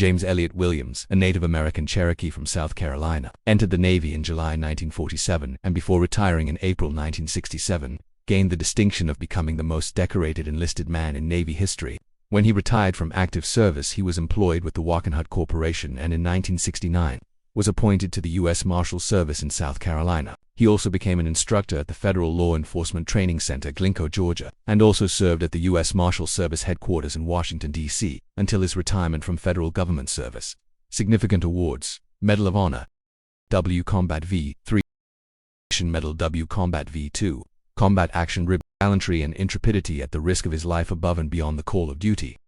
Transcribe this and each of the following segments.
James Elliott Williams, a Native American Cherokee from South Carolina, entered the Navy in July 1947 and before retiring in April 1967, gained the distinction of becoming the most decorated enlisted man in Navy history. When he retired from active service, he was employed with the Wackenhut Corporation and in 1969 was appointed to the U.S. Marshal Service in South Carolina. He also became an instructor at the Federal Law Enforcement Training Center, Glencoe, Georgia, and also served at the U.S. Marshal Service headquarters in Washington, D.C., until his retirement from federal government service. Significant awards: Medal of Honor, W Combat V3, Medal W Combat V2, Combat Action Ribbon, gallantry and intrepidity at the risk of his life above and beyond the call of duty.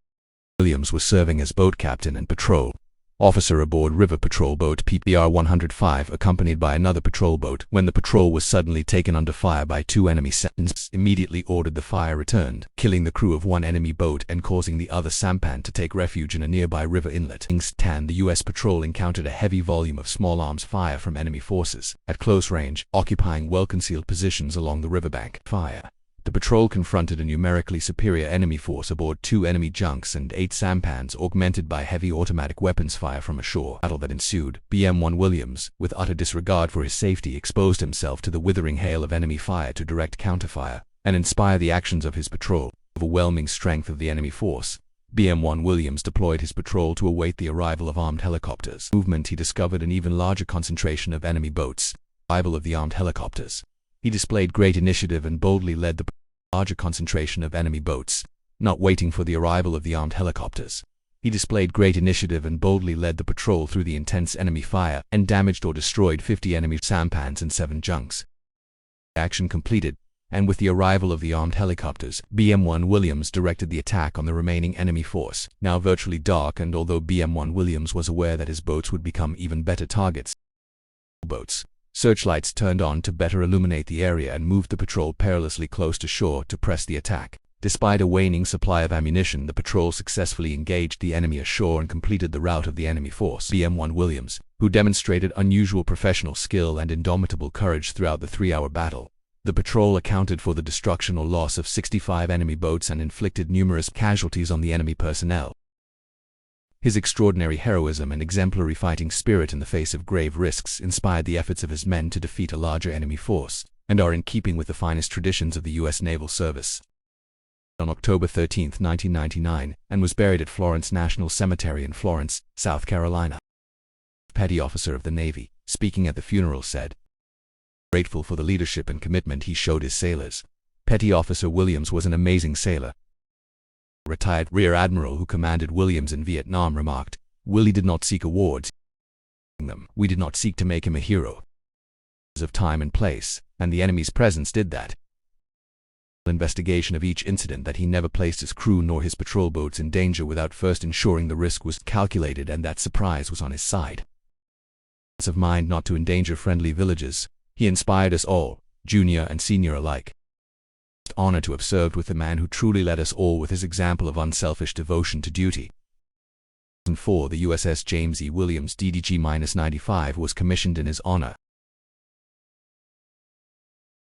Williams was serving as boat captain and patrol officer aboard river patrol boat PPR 105, accompanied by another patrol boat, when the patrol was suddenly taken under fire by two enemy sampans. Immediately ordered the fire returned, killing the crew of one enemy boat and causing the other sampan to take refuge in a nearby river inlet. The U.S. patrol encountered a heavy volume of small arms fire from enemy forces, at close range, occupying well-concealed positions along the riverbank. The patrol confronted a numerically superior enemy force aboard two enemy junks and 8 sampans, augmented by heavy automatic weapons fire from ashore. Battle that ensued. BM-1 Williams, with utter disregard for his safety, exposed himself to the withering hail of enemy fire to direct counterfire and inspire the actions of his patrol. Overwhelming strength of the enemy force, BM-1 Williams deployed his patrol to await the arrival of armed helicopters. Movement, he discovered an even larger concentration of enemy boats. Arrival of the armed helicopters. He displayed great initiative and boldly led the larger concentration of enemy boats, not waiting for the arrival of the armed helicopters. He displayed great initiative and boldly led the patrol through the intense enemy fire and damaged or destroyed 50 enemy sampans and 7 junks. Action completed, and with the arrival of the armed helicopters, BM-1 Williams directed the attack on the remaining enemy force, now virtually dark, and although BM-1 Williams was aware that his boats would become even better targets, searchlights turned on to better illuminate the area and moved the patrol perilously close to shore to press the attack. Despite a waning supply of ammunition, the patrol successfully engaged the enemy ashore and completed the rout of the enemy force. BM-1 Williams, who demonstrated unusual professional skill and indomitable courage throughout the 3-hour battle. The patrol accounted for the destruction or loss of 65 enemy boats and inflicted numerous casualties on the enemy personnel. His extraordinary heroism and exemplary fighting spirit in the face of grave risks inspired the efforts of his men to defeat a larger enemy force, and are in keeping with the finest traditions of the U.S. Naval Service. On October 13, 1999, and was buried at Florence National Cemetery in Florence, South Carolina. Petty officer of the Navy, speaking at the funeral, said, "Grateful for the leadership and commitment he showed his sailors. Petty Officer Williams was an amazing sailor." Retired Rear Admiral who commanded Williams in Vietnam remarked, "Willie did not seek awards. We did not seek to make him a hero. Of time and place, and the enemy's presence did that. Investigation of each incident that he never placed his crew nor his patrol boats in danger without first ensuring the risk was calculated and that surprise was on his side. Of mind not to endanger friendly villages, he inspired us all, junior and senior alike. Honor to have served with the man who truly led us all with his example of unselfish devotion to duty." In 2004, the USS James E. Williams DDG-95 was commissioned in his honor.